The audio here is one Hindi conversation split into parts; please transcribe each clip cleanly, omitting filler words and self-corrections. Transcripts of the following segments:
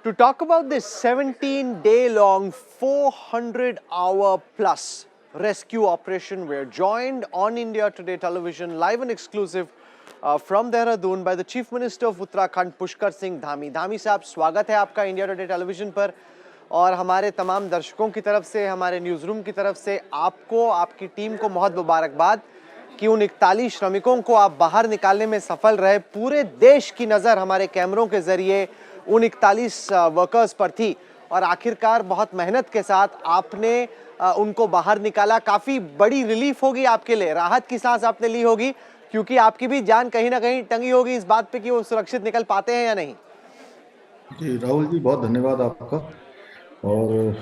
to talk about this 17-day-long, 400-hour-plus rescue operation. We're joined on India Today Television, live and exclusive from Dehradun by the Chief Minister of Uttarakhand, Pushkar Singh Dhami. Dhami साहब, स्वागत है आपका इंडिया टुडे टेलीविजन पर और हमारे तमाम दर्शकों की तरफ से, हमारे न्यूज़ रूम की तरफ से आपको, आपकी टीम को बहुत मुबारकबाद कि उन 41 श्रमिकों को आप बाहर निकालने में सफल रहे। पूरे देश की नज़र हमारे कैमरों के जरिए उन 41 वर्कर्स पर थी और आखिरकार बहुत मेहनत के साथ आपने उनको बाहर निकाला। काफ़ी बड़ी रिलीफ होगी आपके लिए, राहत की सांस आपने ली होगी, क्योंकि आपकी भी जान कहीं ना कहीं टंगी होगी इस बात पे कि वो सुरक्षित निकल पाते हैं या नहीं। जी राहुल जी, बहुत धन्यवाद आपका। और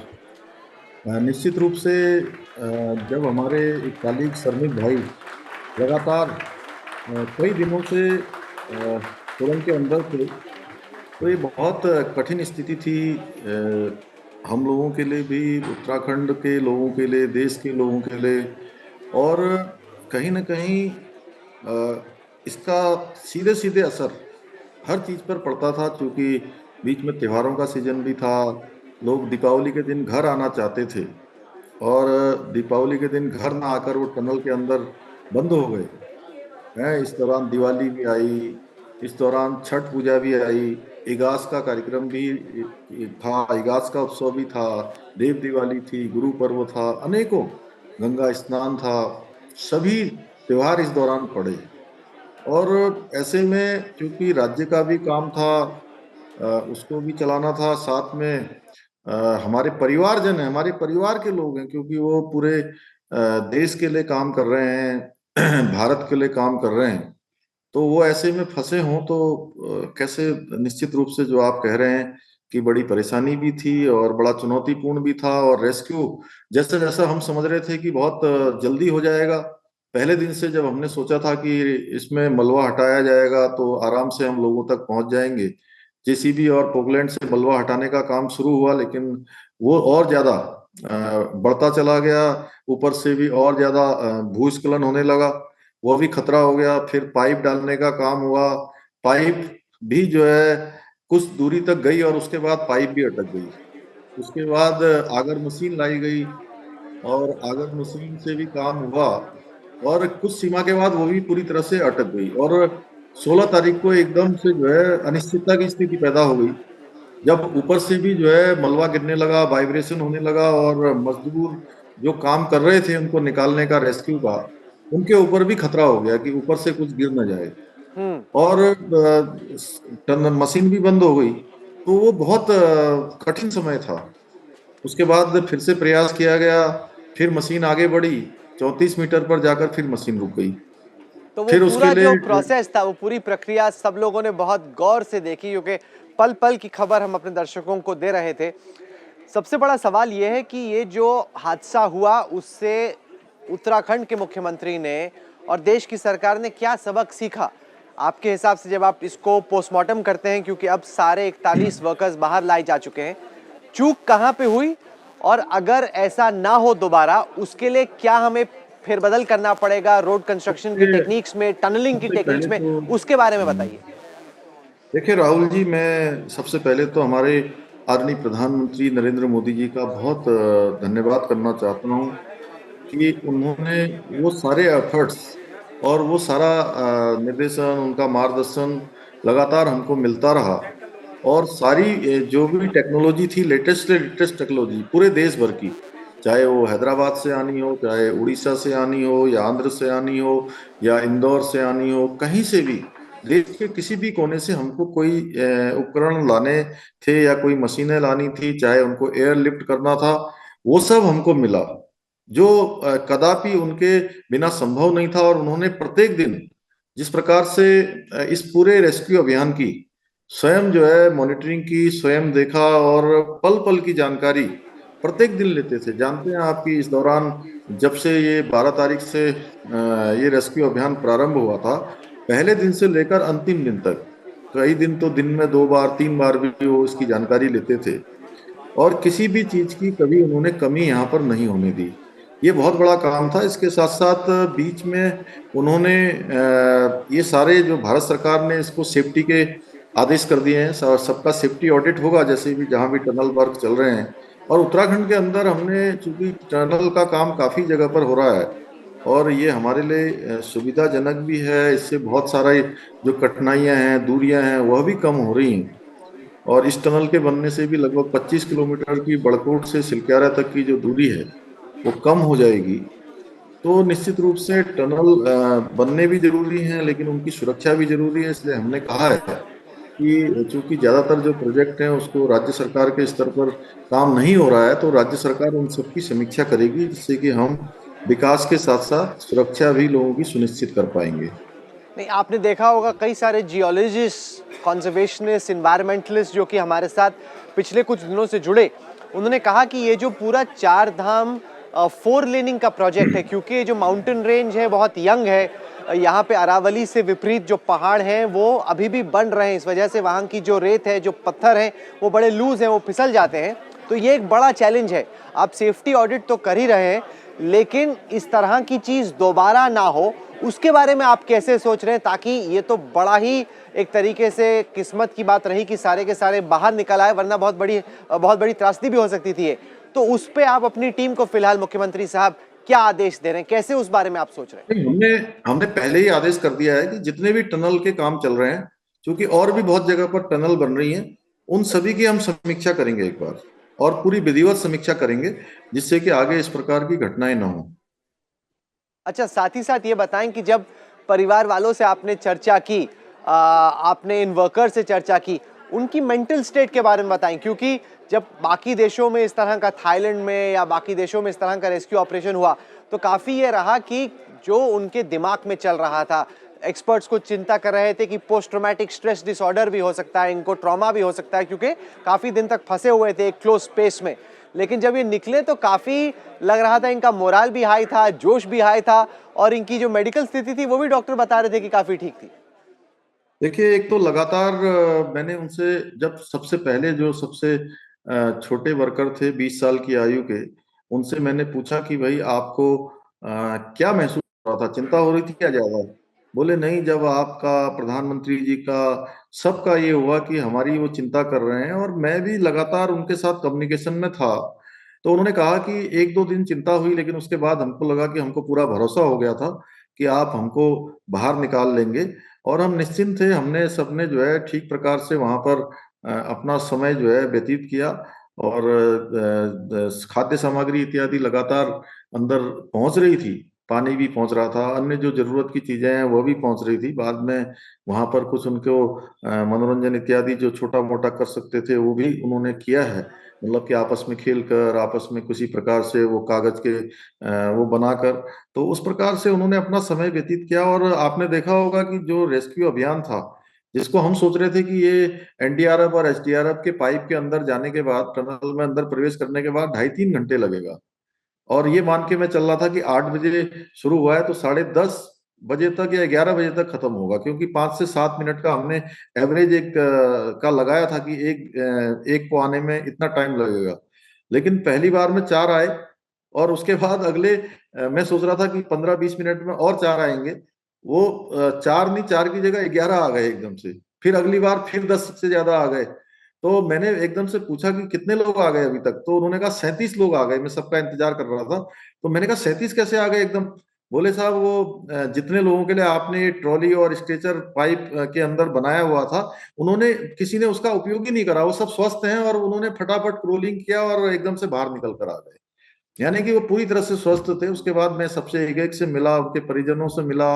निश्चित रूप से जब हमारे 41 श्रमिक भाई लगातार कई दिनों से सुरंग के अंदर थे, तो ये बहुत कठिन स्थिति थी हम लोगों के लिए भी, उत्तराखंड के लोगों के लिए, देश के लोगों के लिए। और कहीं ना कहीं इसका सीधे सीधे असर हर चीज़ पर पड़ता था, क्योंकि बीच में त्योहारों का सीजन भी था। लोग दीपावली के दिन घर आना चाहते थे और दीपावली के दिन घर ना आकर वो टनल के अंदर बंद हो गए हैं। इस दौरान दिवाली भी आई, इस दौरान छठ पूजा भी आई, इगास का कार्यक्रम भी था, इगास का उत्सव भी था, देव दिवाली थी, गुरु पर्व था, अनेकों, गंगा स्नान था। सभी त्योहार इस दौरान पड़े और ऐसे में क्योंकि राज्य का भी काम था, उसको भी चलाना था, साथ में हमारे परिवारजन है, हमारे परिवार के लोग हैं, क्योंकि वो पूरे देश के लिए काम कर रहे हैं, भारत के लिए काम कर रहे हैं। तो वो ऐसे में फंसे हों तो कैसे, निश्चित रूप से जो आप कह रहे हैं कि बड़ी परेशानी भी थी और बड़ा चुनौतीपूर्ण भी था। और रेस्क्यू जैसे जैसा हम समझ रहे थे कि बहुत जल्दी हो जाएगा, पहले दिन से जब हमने सोचा था कि इसमें मलबा हटाया जाएगा तो आराम से हम लोगों तक पहुंच जाएंगे, जेसीबी और पोकलैंड से मलबा हटाने का काम शुरू हुआ, लेकिन वो और ज्यादा बढ़ता चला गया। ऊपर से भी और ज्यादा भूस्खलन होने लगा, वो भी खतरा हो गया। फिर पाइप डालने का काम हुआ, पाइप भी जो है कुछ दूरी तक गई और उसके बाद पाइप भी अटक गई। उसके बाद आगर मशीन लाई गई और आगर मशीन से भी काम हुआ और कुछ सीमा के बाद वो भी पूरी तरह से अटक गई। और 16 तारीख को एकदम से जो है अनिश्चितता की स्थिति पैदा हो गई, जब ऊपर से भी जो है मलबा गिरने लगा, वाइब्रेशन होने लगा और मजदूर जो काम कर रहे थे उनको निकालने का, रेस्क्यू का, उनके ऊपर भी खतरा हो गया कि ऊपर से कुछ गिर न जाए। और मशीन भी बंद हो गई, तो वो बहुत कठिन समय था। उसके बाद फिर से प्रयास किया गया, फिर मशीन आगे बढ़ी, 34 मीटर पर जाकर फिर मशीन रुक गई। तो वो फिर उसके पूरा जो लिए प्रोसेस था, वो पूरी प्रक्रिया सब लोगों ने बहुत गौर से देखी, क्योंकि पल पल की खबर हम अपने दर्शकों को दे रहे थे। सबसे बड़ा सवाल ये है कि ये जो हादसा हुआ उससे उत्तराखंड के मुख्यमंत्री ने और देश की सरकार ने क्या सबक सीखा आपके हिसाब से, जब आप इसको पोस्टमार्टम करते हैं, क्योंकि अब सारे 41 वर्कर्स बाहर लाए जा चुके हैं। चूक कहाँ पे हुई और अगर ऐसा ना हो दोबारा, उसके लिए क्या हमें फेरबदल करना पड़ेगा रोड कंस्ट्रक्शन की टेक्निक्स में, टनलिंग की सबसे टेक्निक्स पहले में, तो उसके बारे में बताइए। देखिए राहुल जी, मैं सबसे पहले तो हमारे आदरणीय प्रधानमंत्री नरेंद्र मोदी जी का बहुत धन्यवाद करना चाहता हूँ कि उन्होंने वो सारे एफर्ट्स और वो सारा निर्देशन, उनका मार्गदर्शन लगातार हमको मिलता रहा। और सारी जो भी टेक्नोलॉजी थी, लेटेस्ट से लेटेस्ट टेक्नोलॉजी पूरे देश भर की, चाहे वो हैदराबाद से आनी हो, चाहे उड़ीसा से आनी हो, या आंध्र से आनी हो, या इंदौर से आनी हो, कहीं से भी, देश के किसी भी कोने से हमको कोई उपकरण लाने थे या कोई मशीनें लानी थी, चाहे उनको एयर लिफ्ट करना था, वो सब हमको मिला, जो कदापि उनके बिना संभव नहीं था। और उन्होंने प्रत्येक दिन जिस प्रकार से इस पूरे रेस्क्यू अभियान की स्वयं जो है मॉनिटरिंग की, स्वयं देखा और पल पल की जानकारी प्रत्येक दिन लेते थे। जानते हैं आपकी, इस दौरान जब से ये 12 तारीख से ये रेस्क्यू अभियान प्रारंभ हुआ था, पहले दिन से लेकर अंतिम दिन तक, कई दिन तो दिन में 2 बार 3 बार भी वो इसकी जानकारी लेते थे और किसी भी चीज की कभी उन्होंने कमी यहाँ पर नहीं होने दी। ये बहुत बड़ा काम था। इसके साथ साथ बीच में उन्होंने ये सारे जो भारत सरकार ने इसको सेफ्टी के आदेश कर दिए हैं। सबका सेफ्टी ऑडिट होगा जैसे भी जहां भी टनल वर्क चल रहे हैं। और उत्तराखंड के अंदर हमने, चूंकि टनल का काम काफी जगह पर हो रहा है और ये हमारे लिए सुविधाजनक भी है, इससे बहुत सारा जो कठिनाइयां हैं, दूरियां हैं, वह भी कम हो रही हैं। और इस टनल के बनने से भी लगभग 25 किलोमीटर की बड़कोट से सिलक्यारा तक की जो दूरी है वो कम हो जाएगी। तो निश्चित रूप से टनल बनने भी जरूरी हैं, लेकिन उनकी सुरक्षा भी जरूरी है। इसलिए हमने कहा है कि चूंकि ज्यादातर जो प्रोजेक्ट हैं उसको राज्य सरकार के स्तर पर काम नहीं हो रहा है, तो राज्य सरकार उन सबकी समीक्षा करेगी, जिससे कि हम विकास के साथ साथ सुरक्षा भी लोगों की सुनिश्चित कर पाएंगे। नहीं, आपने देखा होगा कई सारे जियोलॉजिस्ट, कॉन्जर्वेशनिस्ट, इन्वायरमेंटलिस्ट जो कि हमारे साथ पिछले कुछ दिनों से जुड़े, उन्होंने कहा कि ये जो पूरा चार धाम 4 लेनिंग का प्रोजेक्ट है, क्योंकि ये जो माउंटेन रेंज है बहुत यंग है, यहाँ पे अरावली से विपरीत जो पहाड़ हैं वो अभी भी बन रहे हैं, इस वजह से वहाँ की जो रेत है, जो पत्थर हैं, वो बड़े लूज हैं, वो फिसल जाते हैं। तो ये एक बड़ा चैलेंज है। आप सेफ्टी ऑडिट तो कर ही रहे हैं, लेकिन इस तरह की चीज दोबारा ना हो, उसके बारे में आप कैसे सोच रहे हैं, ताकि ये तो बड़ा ही एक तरीके से किस्मत की बात रही कि सारे के सारे बाहर निकल आए, वरना बहुत बड़ी त्रासदी भी हो सकती थी ये। तो उस पे आप अपनी टीम को फिलहाल मुख्यमंत्री साहब क्या आदेश दे रहे हैं, कैसे उस बारे में आप सोच रहे हैं? नहीं, हमने हमने पहले ही आदेश कर दिया है कि जितने भी टनल के काम चल रहे हैं, क्योंकि और भी बहुत जगह पर टनल बन रही हैं, उन सभी की हम समीक्षा करेंगे एक बार, और पूरी विधिवत समीक्षा करेंगे, जिससे कि आगे इस प्रकार की घटनाएं ना हो। अच्छा, साथ ही साथ ये बताएं कि जब परिवार वालों से आपने चर्चा की, आपने इन वर्कर से चर्चा की, उनकी मेंटल स्टेट के बारे में बताएं, क्योंकि जब बाकी देशों में इस तरह का, थाईलैंड में या बाकी देशों में इस तरह का रेस्क्यू ऑपरेशन हुआ, तो काफी ये रहा कि जो उनके दिमाग में चल रहा था, एक्सपर्ट्स को चिंता कर रहे थे कि पोस्ट ट्रॉमेटिक स्ट्रेस डिसऑर्डर भी हो सकता है, इनको ट्रॉमा भी हो सकता है, क्योंकि काफी दिन तक फंसे हुए थे एक क्लोज स्पेस में। लेकिन जब ये निकले तो काफी लग रहा था इनका मोरल भी हाई था, जोश भी हाई था, और इनकी जो मेडिकल स्थिति थी वो भी डॉक्टर बता रहे थे कि काफी ठीक थी। देखिए, एक तो लगातार मैंने उनसे, जब सबसे पहले जो सबसे छोटे वर्कर थे 20 साल की आयु के, उनसे मैंने पूछा कि भाई आपको क्या महसूस हो रहा था, चिंता हो रही थी क्या ज्यादा? बोले नहीं, जब आपका प्रधानमंत्री जी का सबका ये हुआ कि हमारी वो चिंता कर रहे हैं, और मैं भी लगातार उनके साथ कम्युनिकेशन में था, तो उन्होंने कहा कि एक दो दिन चिंता हुई, लेकिन उसके बाद हमको लगा कि हमको पूरा भरोसा हो गया था कि आप हमको बाहर निकाल लेंगे। और हम निश्चिंत थे। हमने सबने जो है ठीक प्रकार से वहां पर अपना समय जो है व्यतीत किया, और खाद्य सामग्री इत्यादि लगातार अंदर पहुंच रही थी, पानी भी पहुंच रहा था, अन्य जो जरूरत की चीजें हैं वो भी पहुंच रही थी। बाद में वहां पर कुछ उनको मनोरंजन इत्यादि जो छोटा मोटा कर सकते थे वो भी उन्होंने किया है। मतलब कि आपस में खेल कर, आपस में किसी प्रकार से वो कागज के वो बनाकर, तो उस प्रकार से उन्होंने अपना समय व्यतीत किया। और आपने देखा होगा कि जो रेस्क्यू अभियान था, जिसको हम सोच रहे थे कि ये एनडीआरएफ और एसडीआरएफ के पाइप के अंदर जाने के बाद, टनल में अंदर प्रवेश करने के बाद 2.5-3 घंटे लगेगा, और ये मान के मैं चल रहा था कि 8 बजे शुरू हुआ है तो 10:30 बजे तक या 11 बजे तक खत्म होगा, क्योंकि 5 से 7 मिनट का हमने एवरेज एक का लगाया था कि एक को आने में इतना टाइम लगेगा। लेकिन पहली बार में 4 आए, और उसके बाद अगले मैं सोच रहा था कि 15-20 मिनट में और 4 आएंगे। वो 4 नहीं, 4 की जगह 11 आ गए एकदम से। फिर अगली बार फिर 10 से ज्यादा आ गए। तो मैंने एकदम से पूछा कि कितने लोग आ गए अभी तक, तो उन्होंने कहा 37 लोग आ गए। मैं सबका इंतजार कर रहा था, तो मैंने कहा 37 कैसे आ गए एकदम? बोले साहब वो जितने लोगों के लिए आपने ट्रॉली और स्ट्रेचर पाइप के अंदर बनाया हुआ था, उन्होंने किसी ने उसका उपयोग ही नहीं करा। वो सब स्वस्थ हैं और उन्होंने फटाफट क्रोलिंग किया और एकदम से बाहर निकल कर आ गए। यानी कि वो पूरी तरह से स्वस्थ थे। उसके बाद मैं सबसे एक एक से मिला, उनके परिजनों से मिला,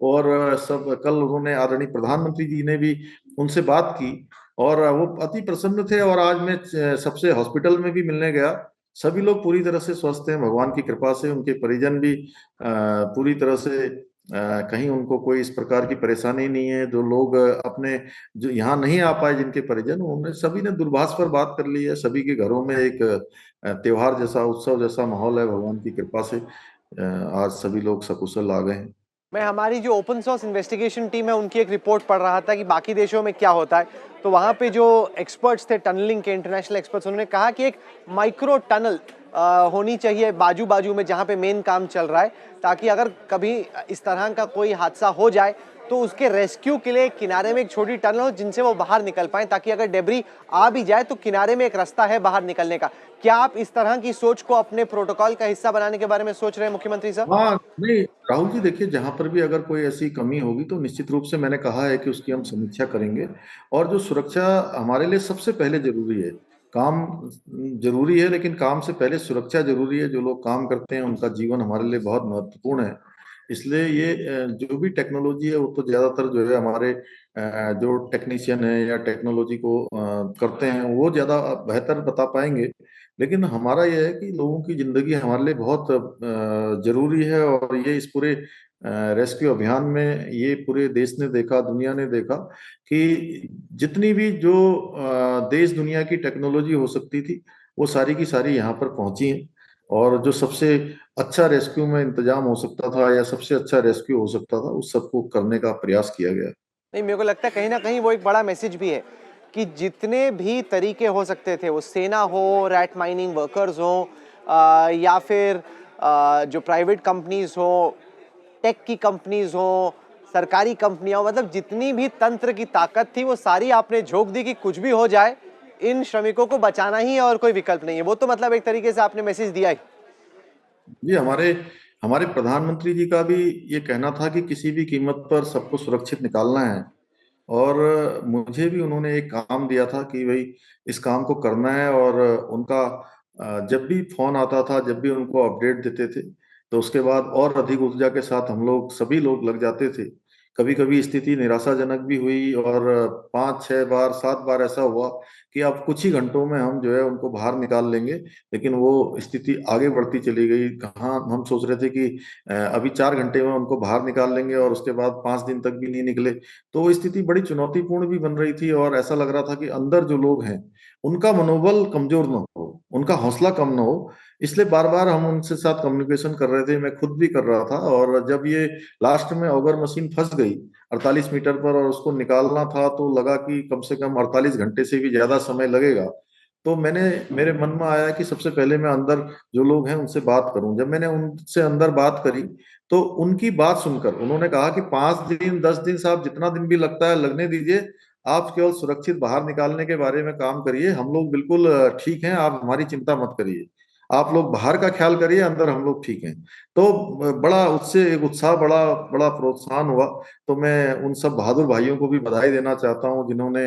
और सब कल उन्होंने, आदरणीय प्रधानमंत्री जी ने भी उनसे बात की, और वो अति प्रसन्न थे। और आज मैं सबसे हॉस्पिटल में भी मिलने गया, सभी लोग पूरी तरह से स्वस्थ हैं भगवान की कृपा से। उनके परिजन भी पूरी तरह से कहीं उनको कोई इस प्रकार की परेशानी नहीं है। जो लोग अपने जो यहाँ नहीं आ पाए, जिनके परिजन, उन्होंने सभी ने दूरभाष पर बात कर ली है। सभी के घरों में एक त्योहार जैसा, उत्सव जैसा माहौल है भगवान की कृपा से। आज सभी लोग सकुशल आ गए हैं। मैं हमारी जो ओपन सोर्स इन्वेस्टिगेशन टीम है उनकी एक रिपोर्ट पढ़ रहा था कि बाकी देशों में क्या होता है। तो वहाँ पे जो एक्सपर्ट्स थे टनलिंग के, इंटरनेशनल एक्सपर्ट्स, उन्होंने कहा कि एक माइक्रो टनल होनी चाहिए बाजू बाजू में जहाँ पे मेन काम चल रहा है, ताकि अगर कभी इस तरह का कोई हादसा हो जाए तो उसके रेस्क्यू के लिए किनारे में एक छोटी टनल हो जिनसे वो बाहर निकल पाए, ताकि अगर डेब्री आ भी जाए तो किनारे में एक रास्ता है बाहर निकलने का। क्या आप इस तरह की सोच को अपने प्रोटोकॉल का हिस्सा बनाने के बारे में सोच रहे हैं मुख्यमंत्री साहब? हाँ, नहीं राहुल जी, देखिए जहां पर भी अगर कोई ऐसी कमी होगी तो निश्चित रूप से मैंने कहा है कि उसकी हम समीक्षा करेंगे। और जो सुरक्षा हमारे लिए सबसे पहले जरूरी है, काम जरूरी है लेकिन काम से पहले सुरक्षा जरूरी है। जो लोग काम करते हैं उनका जीवन हमारे लिए बहुत महत्वपूर्ण है। इसलिए ये जो भी टेक्नोलॉजी है वो तो ज्यादातर जो है हमारे जो टेक्नीशियन है या टेक्नोलॉजी को करते हैं वो ज्यादा बेहतर बता पाएंगे। लेकिन हमारा यह है कि लोगों की जिंदगी हमारे लिए बहुत जरूरी है। और ये इस पूरे रेस्क्यू अभियान में ये पूरे देश ने देखा, दुनिया ने देखा कि जितनी भी जो देश दुनिया की टेक्नोलॉजी हो सकती थी वो सारी की सारी यहाँ पर पहुंची है। और जो सबसे अच्छा रेस्क्यू में इंतजाम हो सकता था या सबसे अच्छा रेस्क्यू हो सकता था उस सबको करने का प्रयास किया गया। नहीं, मेरे को लगता है कहीं ना कहीं वो एक बड़ा मैसेज भी है कि जितने भी तरीके हो सकते थे, वो सेना हो, रैट माइनिंग वर्कर्स हो, या फिर जो प्राइवेट कंपनीज हो, टेक की कंपनीज हो, सरकारी कंपनियां, मतलब जितनी भी तंत्र की ताकत थी वो सारी आपने झोंक दी कि कुछ भी हो जाए इन श्रमिकों को बचाना ही है और कोई विकल्प नहीं है। वो तो मतलब एक तरीके से आपने मैसेज दिया ही। जी, हमारे हमारे प्रधानमंत्री जी का भी ये कहना था कि किसी भी कीमत पर सबको सुरक्षित निकालना है। और मुझे भी उन्होंने एक काम दिया था कि भाई इस काम को करना है। और उनका जब भी फोन आता था, जब भी उनको अपडेट देते थे तो उसके बाद और अधिक ऊर्जा के साथ हम लोग सभी लोग लग जाते थे। कभी कभी स्थिति निराशाजनक भी हुई और 5 6 बार 7 बार ऐसा हुआ कि अब कुछ ही घंटों में हम जो है उनको बाहर निकाल लेंगे। लेकिन वो स्थिति आगे बढ़ती चली गई। कहाँ हम सोच रहे थे कि अभी 4 घंटे में उनको बाहर निकाल लेंगे और उसके बाद 5 दिन तक भी नहीं निकले। तो वो स्थिति बड़ी चुनौतीपूर्ण भी बन रही थी और ऐसा लग रहा था कि अंदर जो लोग हैं उनका मनोबल कमजोर ना हो, उनका हौसला कम ना हो। इसलिए बार बार हम उनसे साथ कम्युनिकेशन कर रहे थे, मैं खुद भी कर रहा था। और जब ये लास्ट में ऑगर मशीन फंस गई 48 मीटर पर और उसको निकालना था तो लगा कि कम से कम 48 घंटे से भी ज्यादा समय लगेगा। तो मेरे मन में आया कि सबसे पहले मैं अंदर जो लोग हैं उनसे बात करूं। जब मैंने उनसे अंदर बात करी तो उनकी बात सुनकर उन्होंने कहा कि 5 दिन 10 दिन साहब जितना दिन भी लगता है लगने दीजिए, आप केवल सुरक्षित बाहर निकालने के बारे में काम करिए, हम लोग बिल्कुल ठीक हैं, आप हमारी चिंता मत करिए, आप लोग बाहर का ख्याल करिए, अंदर हम लोग ठीक हैं। तो बड़ा उससे एक उत्साह, बड़ा बड़ा प्रोत्साहन हुआ। तो मैं उन सब बहादुर भाइयों को भी बधाई देना चाहता हूं जिन्होंने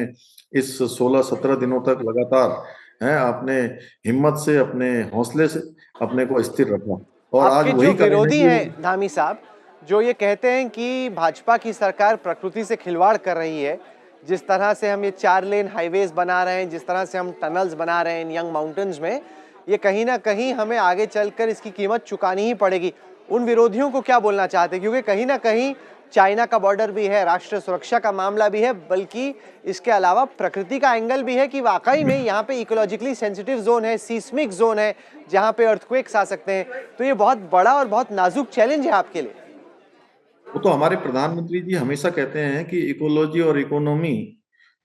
इस 16 17 दिनों तक लगातार हैं अपने हिम्मत से, अपने हौसले से अपने को स्थिर रखा। और आज आपके जो वही विरोधी करेंगे। हैं धामी साहब, जो ये कहते हैं कि भाजपा की सरकार प्रकृति से खिलवाड़ कर रही है, जिस तरह से हम ये 4 लेन हाईवेज बना रहे हैं, जिस तरह से हम टनल्स बना रहे हैं इन यंग माउंटेन्स में, ये कहीं ना कहीं हमें आगे चलकर इसकी कीमत चुकानी ही पड़ेगी। उन विरोधियों को क्या बोलना चाहते हैं? क्योंकि कहीं ना कहीं चाइना का बॉर्डर भी है, राष्ट्रीय सुरक्षा का मामला भी है, बल्कि इसके अलावा प्रकृति का एंगल भी है कि वाकई में यहाँ पे इकोलॉजिकली सेंसिटिव जोन है, सीस्मिक जोन है, जहाँ पे अर्थक्वेक्स आ सकते हैं। तो ये बहुत बड़ा और बहुत नाजुक चैलेंज है आपके लिए। वो तो हमारे प्रधानमंत्री जी हमेशा कहते हैं कि इकोलॉजी और इकोनॉमी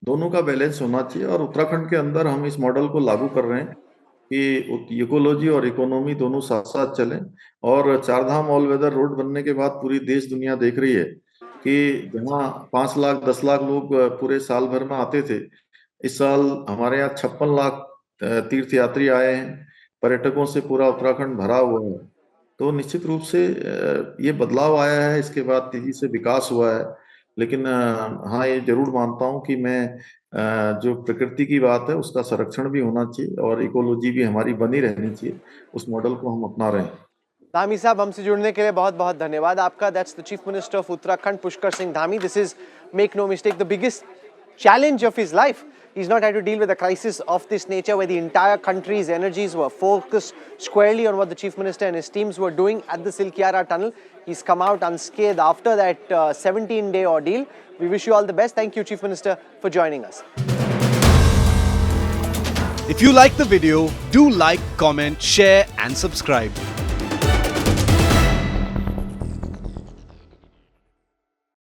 दोनों का बैलेंस होना चाहिए। और उत्तराखंड के अंदर हम इस मॉडल को लागू कर रहे हैं कि इकोलॉजी और इकोनॉमी दोनों साथ साथ चलें। और चारधाम ऑल वेदर रोड बनने के बाद पूरी देश दुनिया देख रही है कि जहाँ 5 लाख 10 लाख लोग पूरे साल भर में आते थे, इस साल हमारे यहाँ 56 लाख तीर्थ यात्री आए हैं। पर्यटकों से पूरा उत्तराखंड भरा हुआ है। तो निश्चित रूप से ये बदलाव आया है, इसके बाद तेजी से विकास हुआ है। लेकिन हाँ, ये जरूर मानता हूँ कि मैं जो प्रकृति की बात है उसका संरक्षण भी होना चाहिए और इकोलॉजी भी हमारी बनी रहनी चाहिए। उस मॉडल को हम अपना रहे हैं। धामी साहब, हमसे जुड़ने के लिए बहुत बहुत धन्यवाद आपका। That's the chief minister of Uttarakhand, Pushkar Singh Dhami. This is, make no mistake, the biggest challenge of his life. He's not had to deal with a crisis of this nature where the entire country's energies were focused squarely on what the Chief Minister and his teams were doing at the Silkyara tunnel. He's come out unscathed after that 17-day ordeal. We wish you all the best. Thank you, Chief Minister, for joining us. If you like the video, do like, comment, share and subscribe.